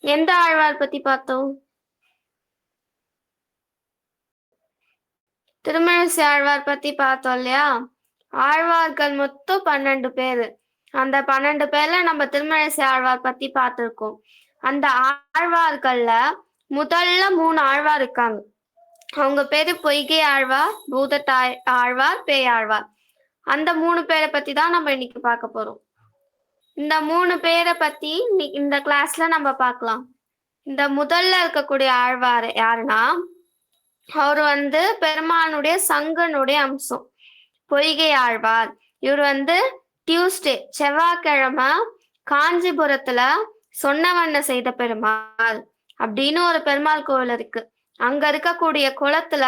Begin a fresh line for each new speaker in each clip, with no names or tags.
எந்த ஆழ்வார் பத்தி பார்த்தோம்? திருமழிசை ஆழ்வார் பத்தி பார்த்தோம் இல்லையா? ஆழ்வார்கள் மொத்தம் 12 பேரு. அந்த 12 பேர்ல நம்ம திருமழிசை ஆழ்வார் பத்தி பார்த்திருக்கோம். அந்த ஆழ்வார்கள்ல முதல்ல 3 ஆழ்வார் இருக்காங்க. அவங்க பேரு பொய்கை ஆழ்வார், பூதத்தாய் ஆழ்வார், பேயாழ்வார். அந்த 3 பேரை பத்தி தான் நம்ம இன்னைக்கு பார்க்க போறோம். இந்த 3 பேரை பத்தி இந்த கிளாஸ்ல நம்ம பார்க்கலாம். இந்த முதல்ல இருக்கக்கூடிய ஆழ்வார் யாருன்னா, அவர் பெருமானுடைய சங்கனுடைய அம்சம். பொய்கை ஆழ்வார். இவர் டியூஸ்டே செவ்வாய்க்கிழமை காஞ்சிபுரத்துல சொன்னவண்ண செய்த பெருமாள் அப்படின்னு ஒரு பெருமாள் கோவில் இருக்கு. அங்க இருக்கக்கூடிய குளத்துல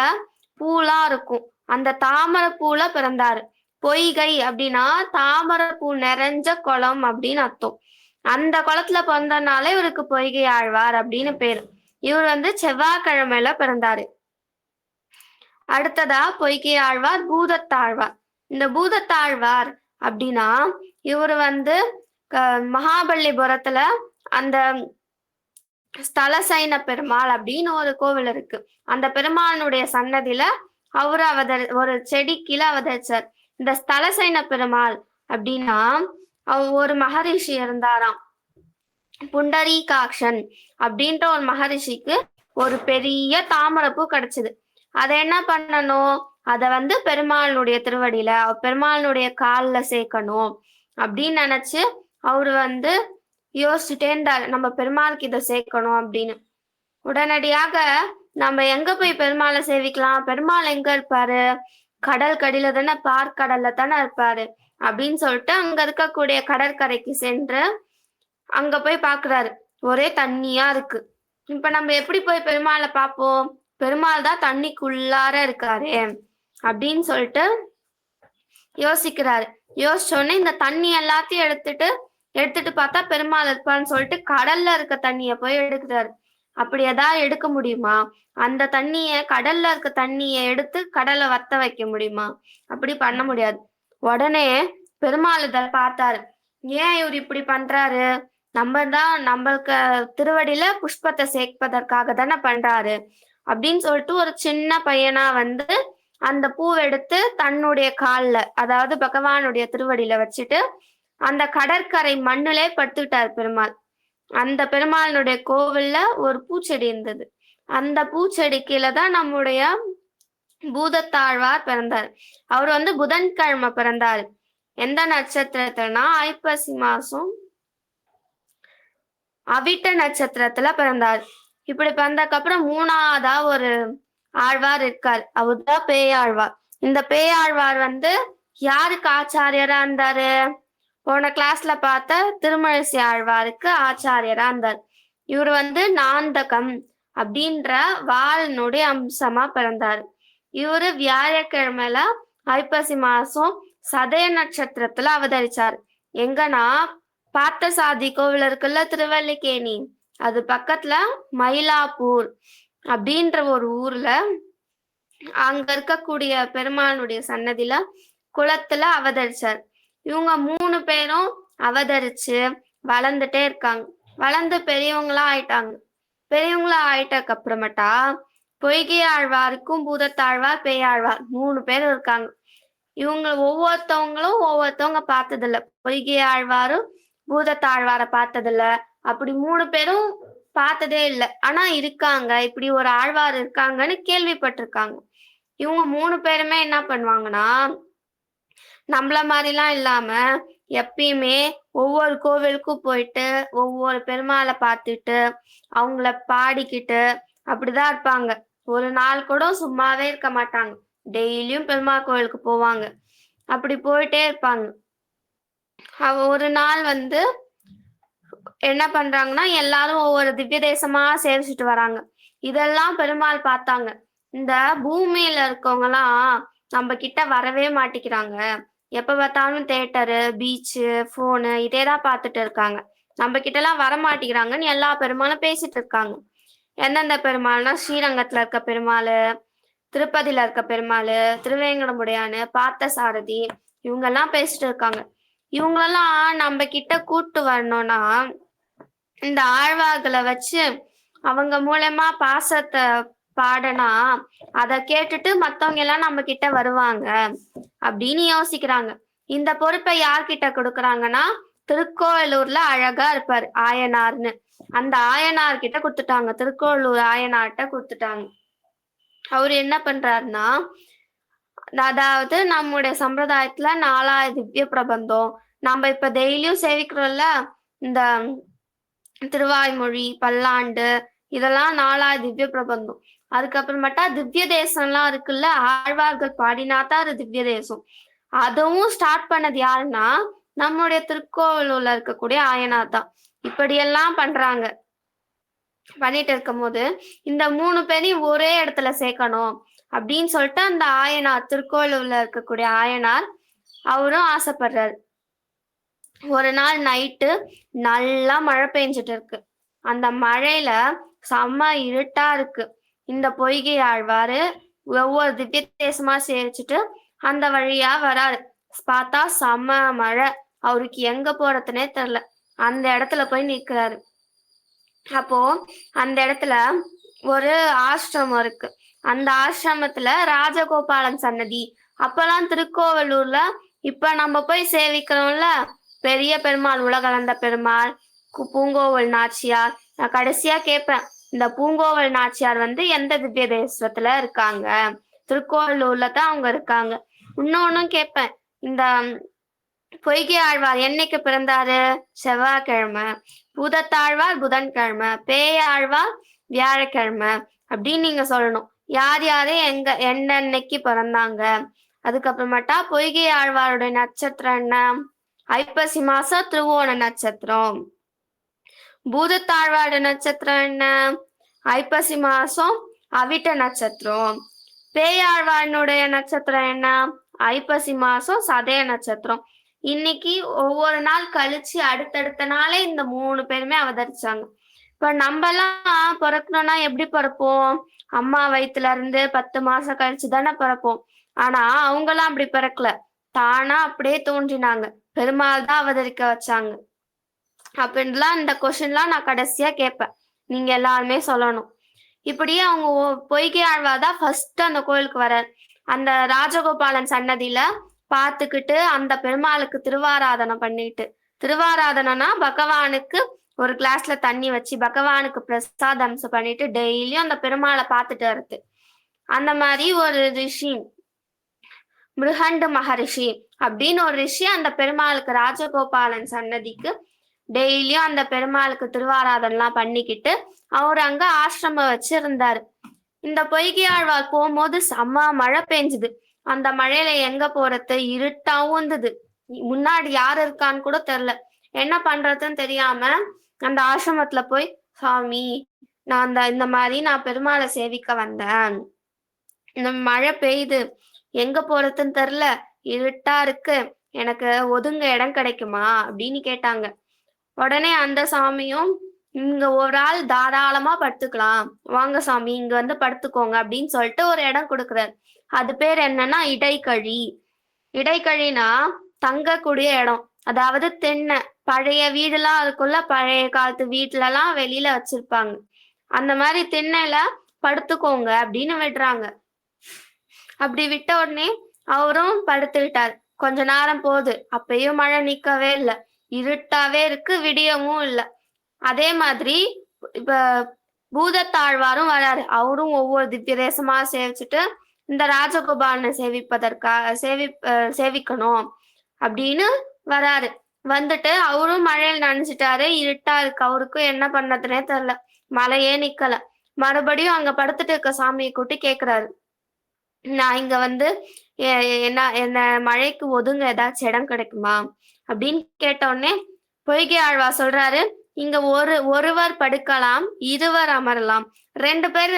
பூலாம் இருக்கும். அந்த தாமரை பூல பிறந்தாரு. பொய்கை அப்படின்னா தாமரை பூ நிறைஞ்ச குளம் அப்படின்னு அர்த்தம். அந்த குளத்துல பிறந்தனால இவருக்கு பொய்கை ஆழ்வார் அப்படின்னு பேரு. இவர் செவ்வாய்க்கிழமையில பிறந்தாரு. அடுத்ததா பொய்கை ஆழ்வார், பூதத்தாழ்வார். இந்த பூதத்தாழ்வார் அப்படின்னா இவர் மகாபலிபுரத்துல அந்த ஸ்தலசைன பெருமாள் அப்படின்னு ஒரு கோவில் இருக்கு. அந்த பெருமாளுடைய சன்னதியில அவரு ஒரு செடி கீழே அவதரிச்சார். இந்த ஸ்தலசைன பெருமாள் அப்படின்னா ஒரு மகரிஷி இருந்தாராம். புண்டரீகாக்ஷன் அப்படின்ற ஒரு மகரிஷிக்கு ஒரு பெரிய தாமரைப்பூ கிடைச்சது. அதை என்ன பண்ணணும்? அதை பெருமாளுடைய திருவடியில பெருமாளுடைய கால்ல சேர்க்கணும் அப்படின்னு நினைச்சு அவரு யோசிச்சுட்டே இருந்தாரு, நம்ம பெருமாளுக்கு இதை சேர்க்கணும் அப்படின்னு. உடனடியாக நம்ம எங்க போய் பெருமாளை சேவிக்கலாம்? பெருமாள் எங்க இருப்பாரு? கடல் கடியில தானே, பார்க்கடல்ல தானே இருப்பாரு அப்படின்னு சொல்லிட்டு அங்க இருக்கக்கூடிய கடற்கரைக்கு சென்று அங்க போய் பாக்குறாரு. ஒரே தண்ணியா இருக்கு. இப்ப நம்ம எப்படி போய் பெருமாளை பார்ப்போம்? பெருமாள் தான் தண்ணிக்குள்ளார இருக்காரு அப்படின்னு சொல்லிட்டு யோசிக்கிறாரு. யோசிச்சோடனே இந்த தண்ணி எல்லாத்தையும் எடுத்துட்டு பார்த்தா பெருமாள் இருப்பான்னு சொல்லிட்டு கடல்ல இருக்க தண்ணிய போய் எடுக்கிறாரு. அப்படி ஏதாவது எடுக்க முடியுமா? அந்த தண்ணிய, கடல்ல இருக்க தண்ணிய எடுத்து கடலை வத்த வைக்க முடியுமா? அப்படி பண்ண முடியாது. உடனே பெருமாள் இதை பார்த்தாரு. ஏன் இவர் இப்படி பண்றாரு? நம்மளுக்கு திருவடியில புஷ்பத்தை சேர்ப்பதற்காக தானே பண்றாரு அப்படின்னு சொல்லிட்டு ஒரு சின்ன பையனா அந்த பூவை எடுத்து தன்னுடைய கால்ல, அதாவது பகவானுடைய திருவடியில வச்சுட்டு அந்த கடற்கரை மண்ணிலே படுத்துக்கிட்டார் பெருமாள். அந்த பெருமாளுடைய கோவில்ல ஒரு பூச்செடி இருந்தது. அந்த பூச்செடி கீழே தான் நம்முடைய பூதத்தாழ்வார் பிறந்தார். அவர் புதன்கிழமை பிறந்தாரு. எந்த நட்சத்திரத்துலனா ஐப்பசி மாசம் அவிட்ட நட்சத்திரத்துல பிறந்தார். இப்படி பிறந்ததுக்கு அப்புறம் 3ஆவதா ஒரு ஆழ்வார் இருக்கார். அவர்தான் பேயாழ்வார். இந்த பேயாழ்வார் யாருக்கு ஆச்சாரியரா இருந்தாரு? போன கிளாஸ்ல பார்த்த திருமழிசை ஆழ்வாருக்கு ஆச்சாரியரா இருந்தார். இவர் நாந்தகம் அப்படின்ற வாளினுடைய அம்சமா பிறந்தார். இவரு வியாழக்கிழமையில ஐப்பசி மாசம் சதய நட்சத்திரத்துல அவதரிச்சார். எங்கன்னா பார்த்தசாதி கோவில் இருக்குல்ல, திருவல்லிக்கேணி, அது பக்கத்துல மயிலாப்பூர் அப்படின்ற ஒரு ஊர்ல அங்க இருக்கக்கூடிய பெருமாளுடைய சன்னதியில குளத்துல அவதரிச்சார். இவங்க 3 பேரும் அவதரிச்சு வளர்ந்துட்டே இருக்காங்க. வளர்ந்து பெரியவங்களா ஆயிட்டாங்க. பெரியவங்களா ஆயிட்டதுக்கு அப்புறமேட்டா பொய்கை ஆழ்வாருக்கும் பூதத்தாழ்வார், பேயாழ்வார் 3 பேரும் இருக்காங்க. இவங்க ஒவ்வொருத்தவங்க பார்த்ததில்ல. பொய்கை ஆழ்வாரும் பூதத்தாழ்வாரை பார்த்ததில்ல. அப்படி 3 பேரும் பார்த்ததே இல்லை. ஆனா இருக்காங்க, இப்படி ஒரு ஆழ்வார் இருக்காங்கன்னு கேள்விப்பட்டிருக்காங்க. இவங்க 3 பேருமே என்ன பண்ணுவாங்கன்னா, நம்மள மாதிரிலாம் இல்லாம எப்பயுமே ஒவ்வொரு கோவிலுக்கும் போயிட்டு ஒவ்வொரு பெருமாளை பார்த்துட்டு அவங்கள பாடிக்கிட்டு அப்படிதான் இருப்பாங்க. ஒரு நாள் கூட சும்மாவே இருக்க மாட்டாங்க. டெய்லியும் பெருமாள் கோவிலுக்கு போவாங்க. அப்படி போயிட்டே இருப்பாங்க. ஒரு நாள் என்ன பண்றாங்கன்னா, எல்லாரும் ஒவ்வொரு திவ்ய தேசமா சேவிச்சுட்டு வராங்க. இதெல்லாம் பெருமாள் பார்த்தாங்க. இந்த பூமியில இருக்கவங்க எல்லாம் நம்ம கிட்ட வரவே மாட்டேங்கிறாங்க. எப்ப பார்த்தாலும் தியேட்டரு, பீச்சு, போனு இதேதான் பார்த்துட்டு இருக்காங்க. நம்ம கிட்ட எல்லாம் வர மாட்டேங்கிறாங்கன்னு எல்லா பெருமாளும் பேசிட்டு இருக்காங்க. எந்தெந்த பெருமாள்னா, ஸ்ரீரங்கத்துல இருக்க பெருமாள், திருப்பதியில இருக்க பெருமாள், திருவேங்கடமுடையானு, பார்த்தசாரதி, இவங்க எல்லாம் பேசிட்டு இருக்காங்க. இவங்களெல்லாம் நம்ம கிட்ட கூட்டு வரணும்னா இந்த ஆழ்வார்களை வச்சு அவங்க மூலமா பாசத்தை பாடனா அத கேட்டுட்டு மத்தவங்க எல்லாம் நம்ம கிட்ட வருவாங்க அப்படின்னு யோசிக்கிறாங்க. இந்த பொறுப்பை யார்கிட்ட கொடுக்குறாங்கன்னா, திருக்கோவிலூர்ல அழகா இருப்பாரு ஆயனார்னு. அந்த ஆயனார் கிட்ட கொடுத்துட்டாங்க. திருக்கோவிலூர் ஆயனார்கிட்ட கொடுத்துட்டாங்க. அவரு என்ன பண்றாருன்னா, அதாவது நம்முடைய சம்பிரதாயத்துல 4000 திவ்ய பிரபந்தம் நம்ம இப்ப டெய்லியும் சேவிக்கிறோம்ல, இந்த திருவாய்மொழி, பல்லாண்டு இதெல்லாம் 4000 திவ்ய பிரபந்தம். அதுக்கப்புறமேட்டா திவ்ய தேசம்லாம் இருக்குல்ல, ஆழ்வார்கள் பாடினாதான் அது திவ்ய தேசம். அதுவும் ஸ்டார்ட் பண்ணது யாருன்னா, நம்முடைய திருக்கோவிலூர்ல இருக்கக்கூடிய ஆயனார் தான். இப்படியெல்லாம் பண்றாங்க. பண்ணிட்டு இருக்கும்போது இந்த 3 பேரையும் ஒரே இடத்துல சேர்க்கணும் அப்படின்னு சொல்லிட்டு அந்த ஆயனார், திருக்கோவிலூர்ல இருக்கக்கூடிய ஆயனார் அவரும் ஆசைப்படுறாரு. ஒரு நாள் நைட்டு நல்லா மழை பெஞ்சிட்டு இருக்கு. அந்த மழையில செம்ம இருட்டா இருக்கு. இந்த பொய்கை ஆழ்வாரு ஒவ்வொரு திவ்ய தேசமா சேவிச்சுட்டு அந்த வழியா வராரு. பார்த்தா செம்ம மழை. அவருக்கு எங்க போறதுன்னே தெரியல. அந்த இடத்துல போய் நிக்கிறாரு. அப்போ அந்த இடத்துல ஒரு ஆசிரமம் இருக்கு. அந்த ஆசிரமத்துல ராஜகோபாலன் சன்னதி. அப்பெல்லாம் திருக்கோவலூர்ல இப்ப நம்ம போய் சேவிக்கிறோம்ல, பெரிய பெருமாள், உலகளந்த பெருமாள், பூங்கோவல் நாச்சியார். நான் கடைசியா கேட்பேன், இந்த பூங்கோவல் நாச்சியார் வந்து எந்த திவ்ய தேசத்துல இருக்காங்க? திருக்கோவலூர்ல தான் அவங்க இருக்காங்க. இன்னொன்னும் கேட்பேன், இந்த பொய்கை ஆழ்வார் என்னைக்கு பிறந்தாரு? செவ்வாய்க்கிழமை. பூதத்தாழ்வார் புதன்கிழமை. பேயாழ்வார் வியாழக்கிழமை அப்படின்னு நீங்க சொல்லணும். யார் யாரு எங்க என்னன்னைக்கு பிறந்தாங்க. அதுக்கப்புறமேட்டா பொய்கை ஆழ்வாருடைய நட்சத்திரம் என்ன? ஐப்பசி மாசம் திருவோண நட்சத்திரம். பூதத்தாழ்வாருடைய நட்சத்திரம் என்ன? ஐப்பசி மாசம் அவிட்ட நட்சத்திரம். பேயாழ்வாரனுடைய நட்சத்திரம் என்ன? ஐப்பசி மாசம் சதய நட்சத்திரம். இன்னைக்கு ஒவ்வொரு நாள் கழிச்சு அடுத்தடுத்த நாளே இந்த 3 பேருமே அவதரிச்சாங்க. இப்ப நம்ம எல்லாம் பிறக்கணும்னா எப்படி பிறப்போம்? அம்மா வயிற்றுல இருந்து 10 மாசம் கழிச்சு தானே பிறப்போம். ஆனா அவங்க எல்லாம் அப்படி பிறக்கல. தானா அப்படியே தோன்றினாங்க. பெருமாள் தான் அவதரிக்க வச்சாங்க. அப்படின்லாம் இந்த கொஸ்டின்லாம் நான் கடைசியா கேட்பேன். நீங்க எல்லாருமே சொல்லணும். இப்படியே அவங்க பொய்கை ஆழ்வார் தான் ஃபர்ஸ்ட் அந்த கோயிலுக்கு வரார். அந்த ராஜகோபாலன் சன்னதியில பார்த்துக்கிட்டு அந்த பெருமாளுக்கு திருவாராதனை பண்ணிட்டு, திருவாராதனைனா பகவானுக்கு ஒரு கிளாஸ்ல தண்ணி வச்சு பகவானுக்கு பிரசாதம் பண்ணிட்டு டெய்லியும் அந்த பெருமாளை பார்த்துட்டு வருது. அந்த மாதிரி ஒரு ரிஷி, மிருகண்டு மகரிஷி அப்படின்னு ஒரு ரிஷி அந்த பெருமாளுக்கு ராஜகோபாலன் சன்னதிக்கு டெய்லியும் அந்த பெருமாளுக்கு திருவாராதனைலாம் பண்ணிக்கிட்டு அவர் அங்க ஆசிரமம் வச்சு இருந்தாரு. இந்த பொய்கை ஆழ்வார் போகும்போது செம்ம மழை பெஞ்சுது. அந்த மழையில எங்க போறது? இருட்டாவும் இருந்தது. முன்னாடி யாரு இருக்கான்னு கூட தெரியல. என்ன பண்றதுன்னு தெரியாம அந்த ஆசிரமத்துல போய், சாமி நான் இந்த மாதிரி நான் பெருமாளை சேவிக்க வந்தேன். இந்த மழை பெய்யுது, எங்க போறதுன்னு தெரியல, இருட்டா இருக்கு, எனக்கு ஒதுங்க இடம் கிடைக்குமா அப்படின்னு கேட்டாங்க. உடனே அந்த சாமியும், இங்க ஒரு ஆள் தாராளமா படுத்துக்கலாம், வாங்க சாமி இங்க வந்து படுத்துக்கோங்க அப்படின்னு சொல்லிட்டு ஒரு இடம் கொடுக்குறாரு. அது பேர் என்னன்னா இடைக்கழி. இடைக்கழினா தங்கக்கூடிய இடம். அதாவது திண்ணை, பழைய வீடுலாம் இருக்குல்ல, பழைய காலத்து வீட்டுல எல்லாம் வெளியில வச்சிருப்பாங்க. அந்த மாதிரி திண்ணையில படுத்துக்கோங்க அப்படின்னு விடுறாங்க. அப்படி விட்ட உடனே அவரும் படுத்துக்கிட்டார். கொஞ்ச நேரம் போகுது, அப்பயும் மழை நிக்கவே இல்லை. இருட்டாவே இருக்கு, விடியவும் இல்லை. அதே மாதிரி இப்ப பூதத்தாழ்வாரும் வராரு. அவரும் ஒவ்வொரு திவ்ய தேசமா சேவிச்சுட்டு இந்த ராஜகோபாலனை சேவிக்கணும் அப்படின்னு வராரு. வந்துட்டு அவரும் மழையில் நனைஞ்சிட்டாரு. இருட்டா இருக்கு, அவருக்கும் என்ன பண்ணதுன்னே தெரியல. மழையே நிக்கல. மறுபடியும் அங்க படுத்துட்டு இருக்க சாமியை கூட்டி கேக்குறாரு, நான் இங்க வந்து என்ன மழைக்கு ஒதுங்க ஏதாச்சும் இடம் கிடைக்குமா அப்படின்னு கேட்ட உடனே பொய்கை ஆழ்வா சொல்றாரு, இங்க ஒருவர் படுக்கலாம், இருவர் அமரலாம், 2 பேர்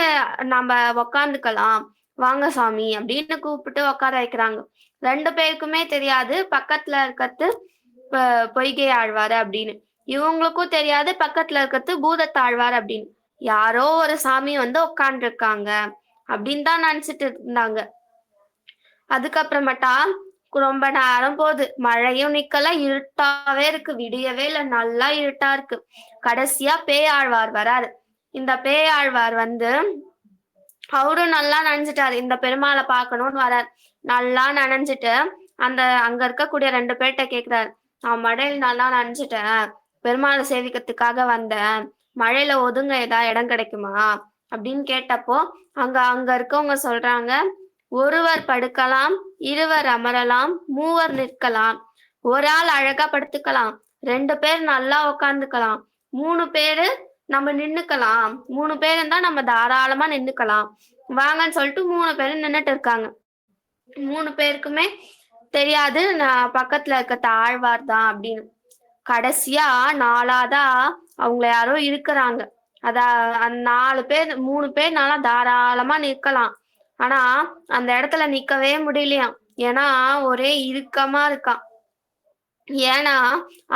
நம்ம உக்காந்துக்கலாம், வாங்க சாமி அப்படின்னு கூப்பிட்டு உட்கார வைக்கிறாங்க. 2 பேருக்குமே தெரியாது பக்கத்துல இருக்கிறது பொய்கை ஆழ்வாரு அப்படின்னு. இவங்களுக்கும் தெரியாது பக்கத்துல இருக்கிறது பூதத்தாழ்வார் அப்படின்னு. யாரோ ஒரு சாமி வந்து உட்கார்ந்து இருக்காங்க அப்படின்னு தான் நினைச்சிட்டு இருந்தாங்க. அதுக்கப்புறமேட்டா ரொம்ப நேரம் போகுது, மழையும் நிக்கல, இருட்டாவே இருக்கு, விடியவே இல்ல, நல்லா இருட்டா இருக்கு. கடைசியா பேயாழ்வார் வராரு. இந்த பேயாழ்வார் வந்து அவரும் நல்லா நனைஞ்சிட்டாரு, இந்த பெருமாளை பார்க்கணும்னு வரார். நல்லா நனைஞ்சிட்டு அங்க இருக்கக்கூடிய 2 பேர்ட்ட கேக்குறாரு, நான் மழையில் நல்லா நனைஞ்சிட்டேன், பெருமாளை சேவிக்கிறதுக்காக வந்தேன், மழையில ஒதுங்க ஏதாவது இடம் கிடைக்குமா அப்படின்னு கேட்டப்போ அங்க அங்க இருக்கவங்க சொல்றாங்க, ஒருவர் படுக்கலாம், இருவர் அமரலாம், மூவர் நிற்கலாம், ஒரு ஆள் அழகா படுத்துக்கலாம், 2 பேர் நல்லா உக்காந்துக்கலாம், 3 பேரு நம்ம நின்னுக்கலாம், 3 பேர் இருந்தா நம்ம தாராளமா நின்னுக்கலாம், வாங்கன்னு சொல்லிட்டு 3 பேரும் நின்னுட்டு இருக்காங்க. 3 பேருக்குமே தெரியாது நான் பக்கத்துல இருக்க ஆழ்வார் தான் அப்படின்னு. கடைசியா 4ஆவதா அவங்கள யாரோ இழுக்குறாங்க. அந்த 4 பேர் 3 பேர் நல்லா தாராளமா நிக்கலாம். ஆனா அந்த இடத்துல நிக்கவே முடியலையாம். ஏன்னா ஒரே இறுக்கமா இருக்காம். ஏன்னா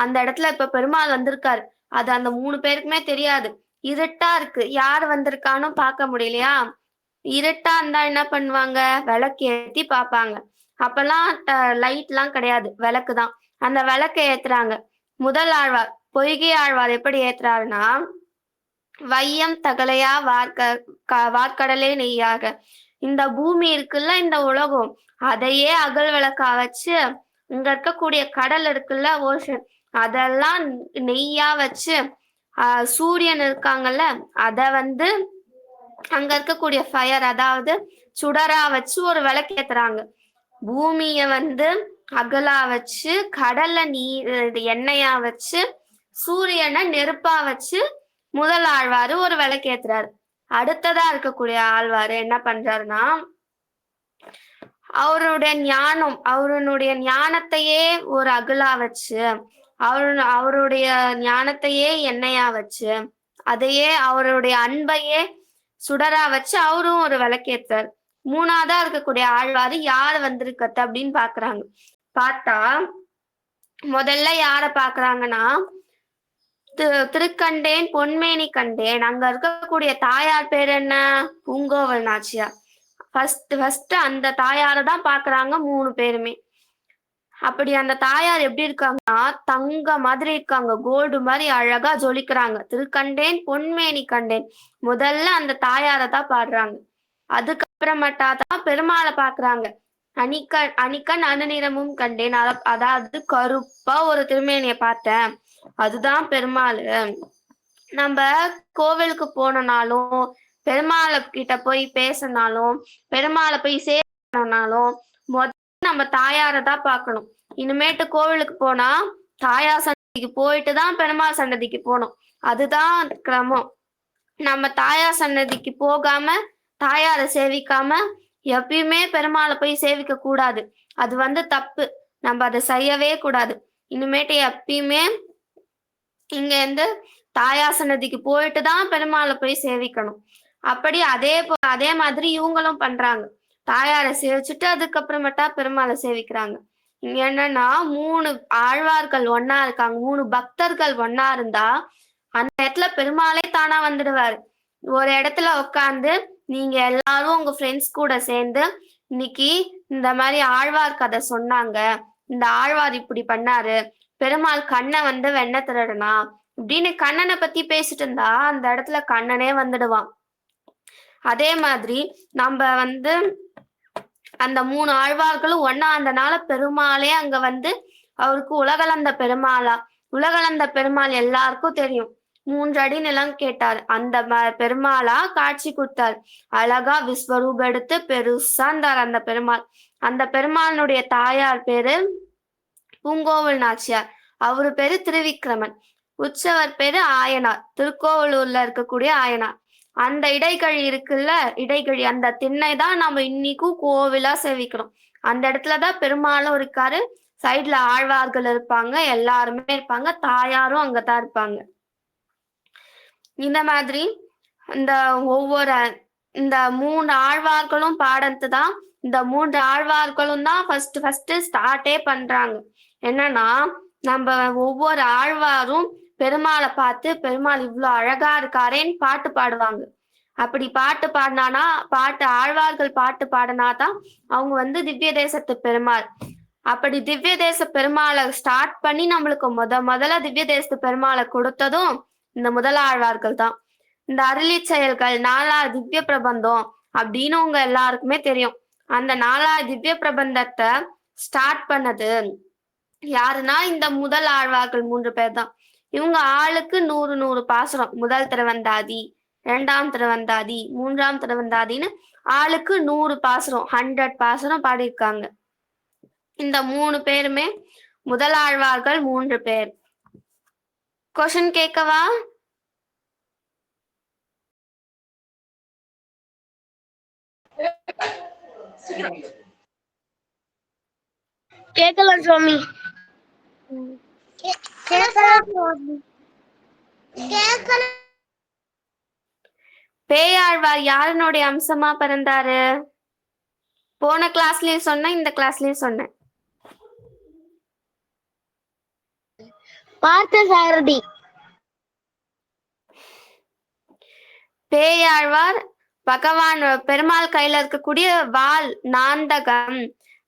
அந்த இடத்துல இப்ப பெருமாள் வந்திருக்காரு. அது அந்த 3 பேருக்குமே தெரியாது. இருட்டா இருக்கு, யார் வந்திருக்கான்னு பார்க்க முடியலையா. இருட்டா இருந்தா என்ன பண்ணுவாங்க, விளக்கு ஏத்தி பார்ப்பாங்க. அப்பெல்லாம் லைட்லாம் கிடையாது, விளக்கு தான். அந்த விளக்கை ஏத்துறாங்க. முதல் ஆழ்வார் பொய்கை ஆழ்வார் எப்படி ஏத்துறாருன்னா, வையம் தகலையா வார்க்கடலே நெய்யாக, இந்த பூமி இருக்குல்ல, இந்த உலகம், அதையே அகல் விளக்கா வச்சு, இங்க இருக்கக்கூடிய கடல் இருக்குல்ல, ஓஷன், அதெல்லாம் நெய்யா வச்சு, சூரியன் இருக்காங்கல்ல, அத வந்து அங்க இருக்கக்கூடிய ஃபயர், அதாவது சுடரா வச்சு ஒரு விளக்கு ஏத்துறாங்க. பூமிய வந்து அகலா வச்சு, கடல்ல நீர் எண்ணெயா வச்சு, சூரியனை நெருப்பா வச்சு முதல் ஆழ்வாரு ஒரு விளக்கு ஏத்துறாரு. அடுத்ததா இருக்கக்கூடிய ஆழ்வாரு என்ன பண்றாருன்னா, அவருடைய ஞானத்தையே ஒரு அகலா வச்சு, அவருடைய ஞானத்தையே எண்ணெயா வச்சு, அதையே அவருடைய அன்பையே சுடரா வச்சு அவரும் ஒரு விளக்கேத்தார். 3ஆவதா இருக்கக்கூடிய ஆழ்வாரு யாரு வந்திருக்கத்த அப்படின்னு பாக்குறாங்க. பார்த்தா முதல்ல யார பாக்குறாங்கன்னா, திருக்கண்டேன் பொன்மேனி கண்டேன், அங்க இருக்கக்கூடிய தாயார் பேர் என்ன, பூங்கோவல் நாச்சியார். ஃபர்ஸ்ட் அந்த தாயாரை தான் பாக்குறாங்க 3 பேருமே. அப்படி அந்த தாயார் எப்படி இருக்காங்கன்னா, தங்க மாதிரி இருக்காங்க, கோல்டு மாதிரி அழகா ஜொலிக்கிறாங்க. திருக்கண்டேன் பொன்மேனி கண்டேன், முதல்ல அந்த தாயாரை தான் பாடுறாங்க. அதுக்கப்புறமேட்டா தான் பெருமாளை பாக்குறாங்க. அணிக்கண் அணுநிறமும் கண்டேன், அதாவது கருப்பா ஒரு திருமேனியை பார்த்தேன், அதுதான் பெருமாள். நம்ம கோவிலுக்கு போனனாலும், பெருமாளை கிட்ட போய் பேசினாலும், பெருமாளை போய் சேரனாலும் முதல்ல நம்ம தாயாரை தான் பார்க்கணும். இனிமேட்டு கோவிலுக்கு போனா தாயார் சன்னதிக்கு போயிட்டு தான் பெருமாள் சன்னதிக்கு போகணும், அதுதான் கிரமம். நம்ம தாயார் சன்னதிக்கு போகாம, தாயாரை சேவிக்காம எப்பயுமே பெருமாளை போய் சேவிக்க கூடாது, அது வந்து தப்பு, நம்ம அதை செய்யவே கூடாது. இனிமேட்டு எப்பயுமே இங்க இருந்து தாயார் சன்னதிக்கு போயிட்டு தான் பெருமாளை போய் சேவிக்கணும். அப்படி அதே மாதிரி இவங்களும் பண்றாங்க, தாயாரை சேவிச்சுட்டு அதுக்கப்புறமேட்டா பெருமாளை சேவிக்கிறாங்க. இங்க என்னன்னா 3 ஆழ்வார்கள் ஒன்னா இருக்காங்க, 3 பக்தர்கள் ஒன்னா இருந்தா அந்த இடத்துல பெருமாளே தானா வந்துடுவாரு. ஒரு இடத்துல உட்காந்து நீங்க எல்லாரும் உங்க ஃப்ரெண்ட்ஸ் கூட சேர்ந்து இன்னைக்கு இந்த மாதிரி ஆழ்வார் கதை சொன்னாங்க, இந்த ஆழ்வார் இப்படி பண்ணாரு, பெருமாள் கண்ணை வந்து வெண்ண திருடனா இப்படின்னு கண்ணனை பத்தி பேசிட்டு இருந்தா அந்த இடத்துல கண்ணனே வந்துடுவான். அதே மாதிரி நம்ம வந்து அந்த 3 ஆழ்வார்களும் ஒன்னா இருந்தனால பெருமாளே அங்க வந்து அவருக்கு உலகளந்த பெருமாளா, உலகளந்த பெருமாள் எல்லாருக்கும் தெரியும், 3 அடி நிலம் கேட்டார், அந்த பெருமாளா காட்சி கொடுத்தார். அழகா விஸ்வரூபம் எடுத்து பெருசா இருந்தார் அந்த பெருமாள். அந்த பெருமாளுடைய தாயார் பேரு பூங்கோவல் நாச்சியார், அவரு பேரு திருவிக்கிரமன். உற்சவர் பேரு ஆயனார், திருக்கோவலூர்ல இருக்கக்கூடிய ஆயனார். அந்த இடைகழி இருக்குல்ல, இடைகழி அந்த திண்ணை தான் நம்ம இன்னைக்கும் கோவிலா சேவிக்கிறோம். அந்த இடத்துலதான் பெருமாளும் இருக்காரு, சைட்ல ஆழ்வார்கள் இருப்பாங்க, எல்லாருமே இருப்பாங்க, தாயாரும் அங்கதான் இருப்பாங்க. இந்த மாதிரி இந்த இந்த 3 ஆழ்வார்களும் பாடத்து தான், இந்த 3 ஆழ்வார்களும் தான் ஃபர்ஸ்ட் ஸ்டார்டே பண்றாங்க. என்னன்னா நம்ம ஒவ்வொரு ஆழ்வாரும் பெருமாளை பார்த்து பெருமாள் இவ்வளவு அழகா இருக்காரேன்னு பாட்டு பாடுவாங்க. அப்படி பாட்டு ஆழ்வார்கள் பாட்டு பாடினாதான் அவங்க வந்து திவ்ய தேசத்து பெருமாள். அப்படி திவ்ய தேச பெருமாளை ஸ்டார்ட் பண்ணி நம்மளுக்கு முதல்ல திவ்ய தேச பெருமாளை கொடுத்ததும் இந்த முதலாழ்வார்கள் தான். இந்த அருளி செயல்கள் 4 திவ்ய பிரபந்தம் அப்படின்னு உங்க எல்லாருக்குமே தெரியும். அந்த 4 திவ்ய பிரபந்தத்தை ஸ்டார்ட் பண்ணது யாருன்னா இந்த முதல் ஆழ்வார்கள் 3 பேர் தான். இவங்க ஆளுக்கு 100 பாசுரம். முதல் திருவந்தாதி, 2ஆம் திருவந்தாதி, 3ஆம் திருவந்தாதின்னு ஆளுக்கு 100 பாசுரம், 100 பாசுரம் பாடியிருக்காங்க. இந்த 3 பேருமே முதல் ஆழ்வார்கள் 3 பேர். கொஸ்டின் கேட்கவா?
கேட்கலாம் சுவாமி.
பேயாழ்வார் யாருனுடைய அம்சமா பிறந்தாரு? போன கிளாஸ்லயும் சொன்னேன், இந்த கிளாஸ்லயும் சொன்னேன்.
பார்த்தசாரதி.
பேயாழ்வார் பகவான் பெருமாள் கையில இருக்கக்கூடிய வாள் நாந்தகம்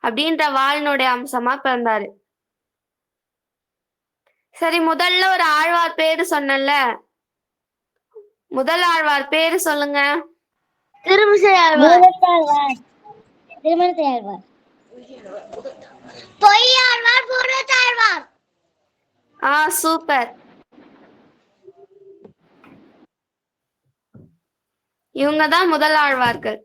அப்படின்ற வாளினுடைய அம்சமா பிறந்தாரு. சரி, முதல்ல ஒரு ஆழ்வார் பேரு சொன்னல, முதல் ஆழ்வார் பேரு சொல்லுங்க.
திருமிசை ஆழ்வார். திருமணத்தை ஆழ்வார். பொய்யாழ்வார். பூர்வத்தாழ்வார்.
சூப்பர். இவங்க தான் முதல் ஆழ்வார்கள்.